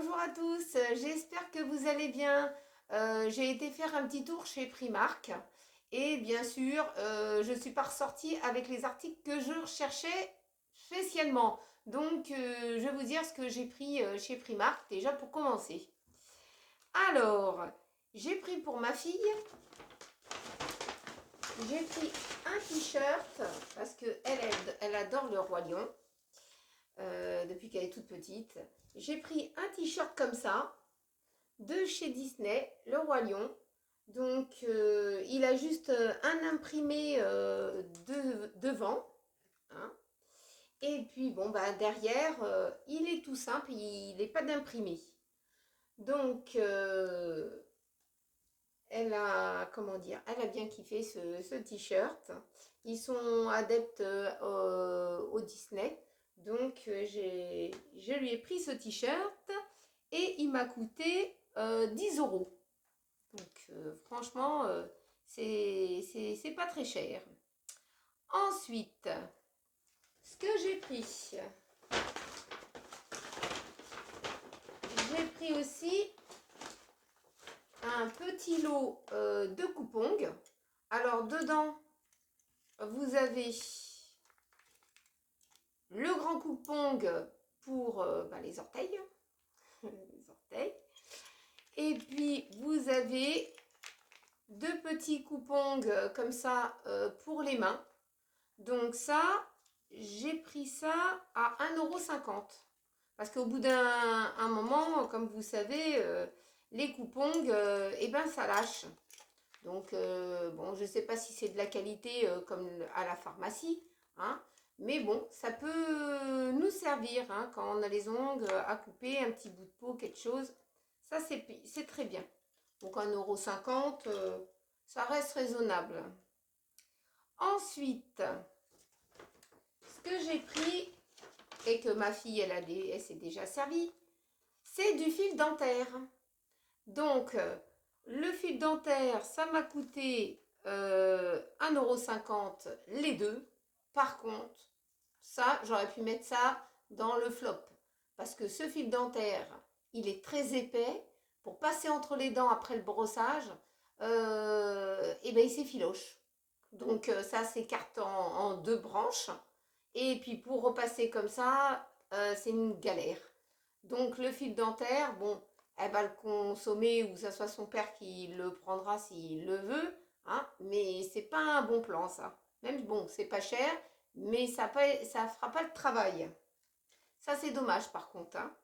Bonjour à tous, j'espère que vous allez bien. J'ai été faire un petit tour chez Primark et bien sûr, je suis pas ressortie avec les articles que je recherchais spécialement. Donc, je vais vous dire ce que j'ai pris chez Primark déjà pour commencer. Alors, j'ai pris pour ma fille, j'ai pris un t-shirt parce que elle adore le Roi Lion. Depuis qu'elle est toute petite. J'ai pris un t-shirt comme ça de chez Disney, le Roi Lion. Donc il a juste un imprimé devant. Hein. Et puis bon bah derrière, il est tout simple, il n'est pas d'imprimé. Donc elle a, comment dire, elle a bien kiffé ce t-shirt. Ils sont adeptes au Disney. Donc je lui ai pris ce t-shirt et il m'a coûté 10 euros. Donc franchement, c'est pas très cher. Ensuite, ce que j'ai pris aussi un petit lot de coupons. Alors dedans, vous avez le grand coupon pour les orteils. Les orteils. Et puis vous avez deux petits coupons comme ça pour les mains. Donc ça, j'ai pris ça à 1,50 €. Parce qu'au bout d'un moment, comme vous savez, les coupons, eh ben ça lâche. Donc bon, je ne sais pas si c'est de la qualité comme à la pharmacie, hein, mais bon, ça peut nous servir hein, quand on a les ongles à couper, un petit bout de peau, quelque chose. Ça, c'est très bien. Donc 1,50 €, ça reste raisonnable. Ensuite, ce que j'ai pris et que ma fille, elle s'est déjà servie, c'est du fil dentaire. Donc, le fil dentaire, ça m'a coûté 1,50 € les deux. Par contre, ça, j'aurais pu mettre ça dans le flop. Parce que ce fil dentaire, il est très épais. Pour passer entre les dents après le brossage, et ben il s'effiloche. Donc ça s'écarte en deux branches. Et puis pour repasser comme ça, c'est une galère. Donc le fil dentaire, bon, elle va le consommer ou que ce soit son père qui le prendra s'il le veut. Hein, mais c'est pas un bon plan ça. Même bon, c'est pas cher, mais ça fera pas le travail. Ça c'est dommage par contre. Hein.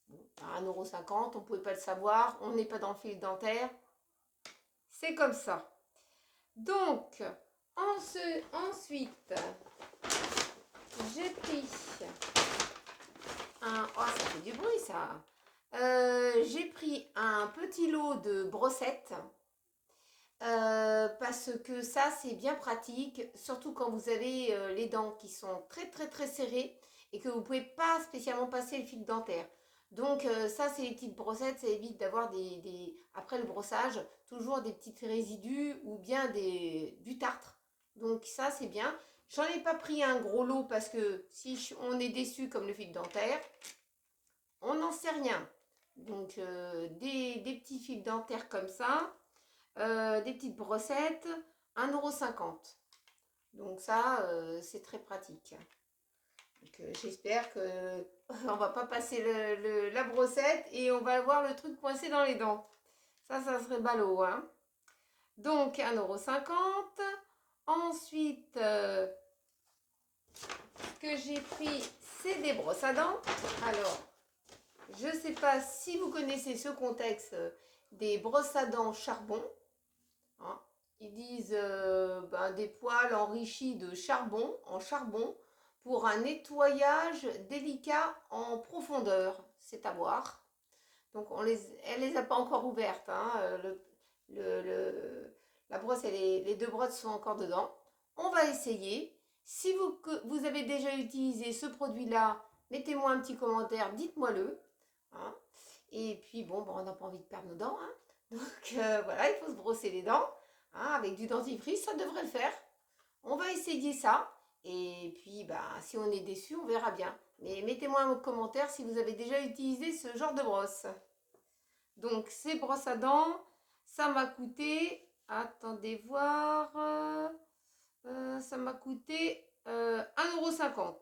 Bon, à 1,50 €, on ne pouvait pas le savoir, on n'est pas dans le fil dentaire. C'est comme ça. Donc, ensuite, j'ai pris un... Oh, ça fait du bruit ça. J'ai pris un petit lot de brossettes. Parce que ça, c'est bien pratique. Surtout quand vous avez les dents qui sont très très très serrées et que vous ne pouvez pas spécialement passer le fil dentaire. Donc ça, c'est les petites brossettes. Ça évite d'avoir après le brossage, toujours des petits résidus ou bien du tartre. Donc ça, c'est bien. J'en ai pas pris un gros lot parce que si on est déçu comme le fil dentaire, on n'en sait rien. Donc des petits fils dentaires comme ça, des petites brossettes, 1,50 €. Donc ça, c'est très pratique. Donc j'espère que on va pas passer la brossette et on va avoir le truc coincé dans les dents. Ça serait ballot. Hein. Donc 1,50 €. Ensuite, ce que j'ai pris, c'est des brosses à dents. Alors, je ne sais pas si vous connaissez ce contexte des brosses à dents charbon. Hein. Ils disent des poils enrichis de charbon, en charbon, pour un nettoyage délicat en profondeur. C'est à voir. Donc, elle les a pas encore ouvertes. Hein. La brosse, les deux brosses sont encore dedans. On va essayer. Si vous avez déjà utilisé ce produit-là, mettez-moi un petit commentaire, dites-moi-le. Hein. Et puis, bon, on n'a pas envie de perdre nos dents. Hein. Donc, voilà, il faut se brosser les dents. Hein, avec du dentifrice, ça devrait le faire. On va essayer ça. Et puis, si on est déçu, on verra bien. Mais mettez-moi un commentaire si vous avez déjà utilisé ce genre de brosse. Donc, ces brosses à dents, ça m'a coûté, attendez voir, ça m'a coûté 1,50 €.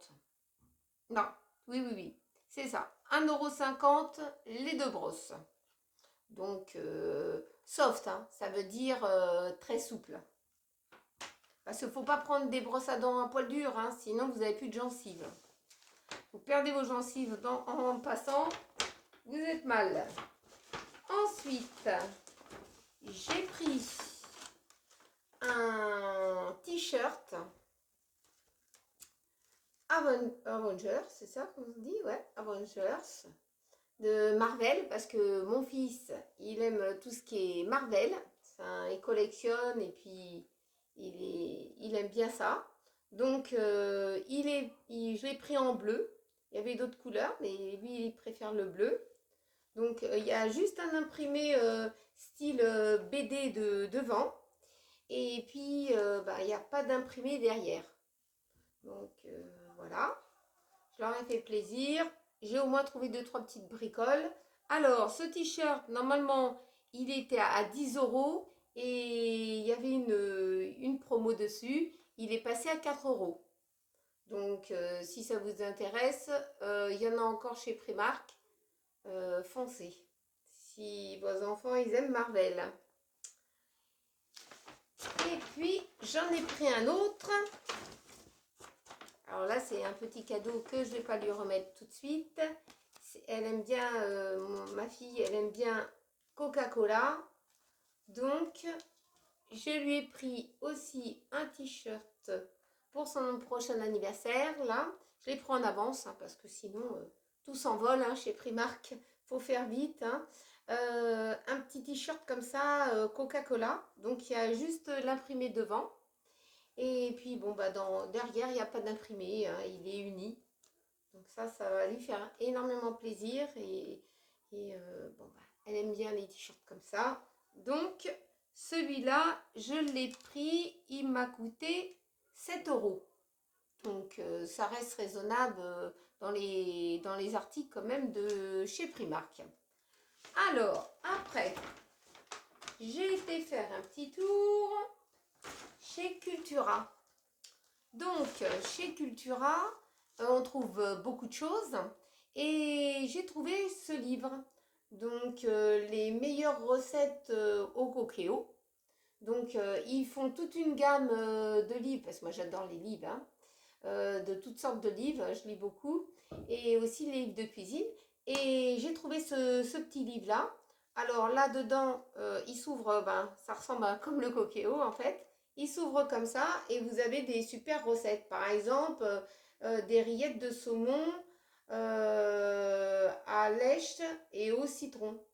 Non, oui, oui, oui, c'est ça. 1,50 € les deux brosses. Donc, soft, hein, ça veut dire très souple. Parce qu'il ne faut pas prendre des brosses à dents à poil dur, hein, sinon vous n'avez plus de gencives. Vous perdez vos gencives en passant, vous êtes mal. Ensuite, j'ai pris un t-shirt Avengers, c'est ça qu'on dit, ouais, Avengers, de Marvel, parce que mon fils, il aime tout ce qui est Marvel, il collectionne et puis il aime bien ça. Donc, je l'ai pris en bleu. Il y avait d'autres couleurs, mais lui, il préfère le bleu. Donc, il y a juste un imprimé style BD devant. Et puis, il n'y a pas d'imprimé derrière. Donc, voilà. Je leur ai fait plaisir. J'ai au moins trouvé 2-3 petites bricoles. Alors, ce t-shirt, normalement, il était à 10 € et il y avait une promo dessus. Il est passé à 4 €. Donc, si ça vous intéresse, il y en a encore chez Primark. Foncez. Si vos enfants, ils aiment Marvel. Et puis, j'en ai pris un autre. Alors là, c'est un petit cadeau que je ne vais pas lui remettre tout de suite. Elle aime bien, ma fille, elle aime bien Coca-Cola. Donc, je lui ai pris aussi un t-shirt pour son prochain anniversaire. Là, je l'ai pris en avance, hein, parce que sinon, tout s'envole, hein, chez Primark. Faut faire vite, hein. Un petit t-shirt comme ça, Coca-Cola. Donc, il y a juste l'imprimé devant. Et puis, bon, derrière, il n'y a pas d'imprimé, hein, il est uni. Donc ça va lui faire énormément plaisir. Elle aime bien les t-shirts comme ça. Donc, celui-là, je l'ai pris, il m'a coûté 7 €. Donc, ça reste raisonnable dans les articles quand même de chez Primark. Alors, après, j'ai été faire un petit tour chez Cultura. Donc, chez Cultura, on trouve beaucoup de choses et j'ai trouvé ce livre. Donc, les meilleures recettes au coquéo. Donc, ils font toute une gamme de livres, parce que moi j'adore les livres, hein, de toutes sortes de livres, je lis beaucoup, et aussi les livres de cuisine. Et j'ai trouvé ce petit livre-là. Alors là-dedans, il s'ouvre, ça ressemble comme le coquéo en fait. Il s'ouvre comme ça et vous avez des super recettes. Par exemple, des rillettes de saumon à lèche et au citron.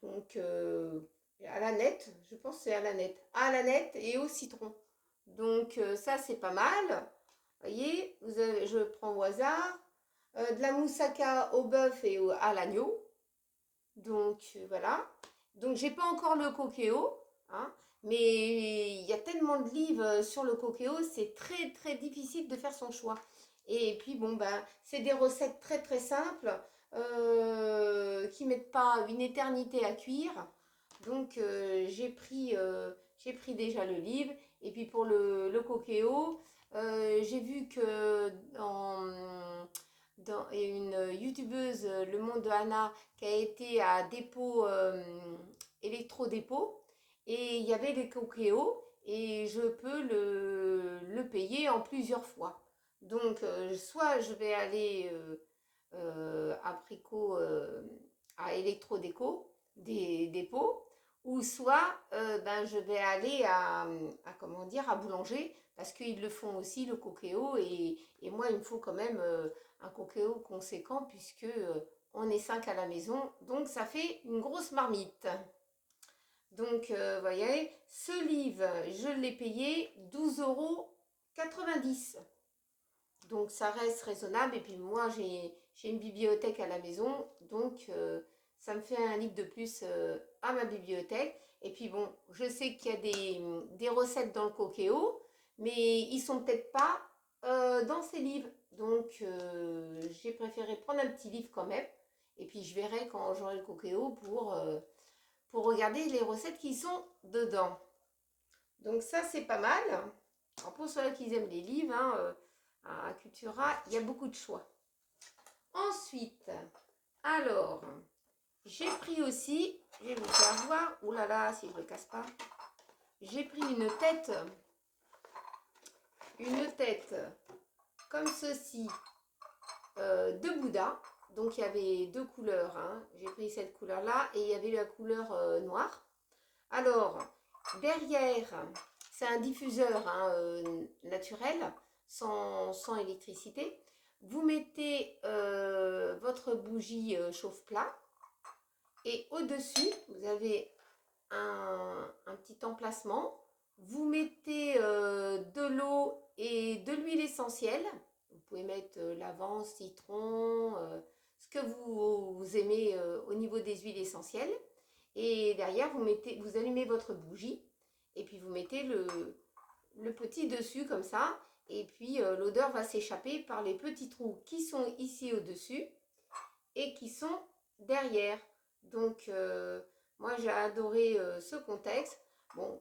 Donc, à la nette, je pense que c'est à la nette. À la nette et au citron. Donc, ça, c'est pas mal. Vous voyez, je prends au hasard. De la moussaka au bœuf et à l'agneau. Donc, voilà. Donc, j'ai pas encore le coquéo. Hein, mais il y a tellement de livres sur le coquéo, c'est très, très difficile de faire son choix. Et puis, bon, c'est des recettes très, très simples qui mettent pas une éternité à cuire. Donc, j'ai pris déjà le livre. Et puis, pour le coquéo, j'ai vu que dans une youtubeuse, Le Monde de Anna, qui a été à dépôt, électro-dépôt, et il y avait les coquéos, et je peux le payer en plusieurs fois. Donc, soit je vais aller à Brico, à électro-déco, des dépôts, ou soit je vais aller comment dire, à Boulanger, parce qu'ils le font aussi, le coquéo, et moi, il me faut quand même un coquéo conséquent, puisque on est 5 à la maison, donc ça fait une grosse marmite. Donc, vous voyez, ce livre, je l'ai payé 12,90 €. Donc, ça reste raisonnable. Et puis, moi, j'ai une bibliothèque à la maison. Donc, ça me fait un livre de plus à ma bibliothèque. Et puis, bon, je sais qu'il y a des recettes dans le coquéo, mais ils sont peut-être pas dans ces livres. Donc, j'ai préféré prendre un petit livre quand même. Et puis, je verrai quand j'aurai le Cookéo pour regarder les recettes qui sont dedans. Donc, ça, c'est pas mal. Alors, pour ceux qui aiment les livres, hein, à Cultura, il y a beaucoup de choix. Ensuite, alors, j'ai pris aussi, je vais vous faire voir, oh là là, si je ne le casse pas, j'ai pris une tête comme ceci de Bouddha. Donc il y avait deux couleurs, hein. J'ai pris cette couleur là et il y avait la couleur noire. Alors derrière, c'est un diffuseur, hein, naturel, sans électricité. Vous mettez votre bougie chauffe-plat et au-dessus vous avez un petit emplacement. Vous mettez de l'eau et de l'huile essentielle. Vous pouvez mettre lavande, citron, ce que vous aimez au niveau des huiles essentielles. Et derrière, vous allumez votre bougie et puis vous mettez le petit dessus comme ça. Et puis l'odeur va s'échapper par les petits trous qui sont ici au-dessus et qui sont derrière. Donc, moi, j'ai adoré ce contexte. Bon,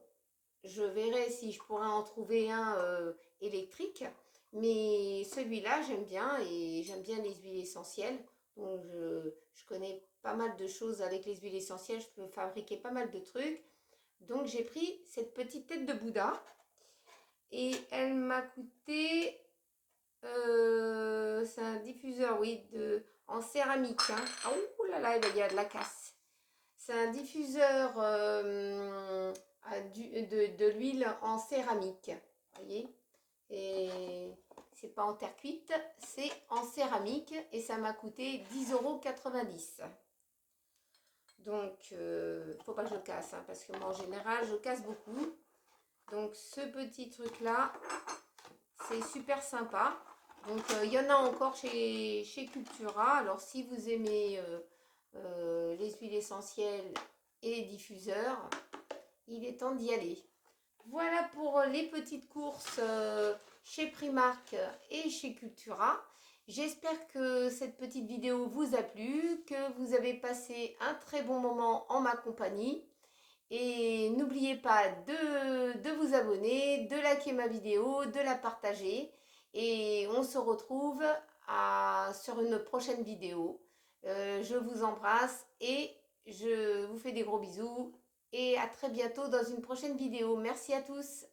je verrai si je pourrais en trouver un électrique. Mais celui-là, j'aime bien et j'aime bien les huiles essentielles. Donc, je connais pas mal de choses avec les huiles essentielles. Je peux fabriquer pas mal de trucs. Donc, j'ai pris cette petite tête de Bouddha. Et elle m'a coûté... c'est un diffuseur, oui, en céramique. Hein. Ah, ouh là là, il y a de la casse. C'est un diffuseur de l'huile en céramique. Voyez. Et c'est pas en terre cuite, c'est en céramique. Et ça m'a coûté 10,90 €. Donc, faut pas que je le casse, hein, parce que moi, en général, je casse beaucoup. Donc, ce petit truc-là, c'est super sympa. Donc, il y en a encore chez Cultura. Alors, si vous aimez les huiles essentielles et les diffuseurs, il est temps d'y aller. Voilà pour les petites courses chez Primark et chez Cultura. J'espère que cette petite vidéo vous a plu, que vous avez passé un très bon moment en ma compagnie. Et n'oubliez pas de vous abonner, de liker ma vidéo, de la partager. Et on se retrouve sur une prochaine vidéo. Je vous embrasse et je vous fais des gros bisous. Et à très bientôt dans une prochaine vidéo. Merci à tous.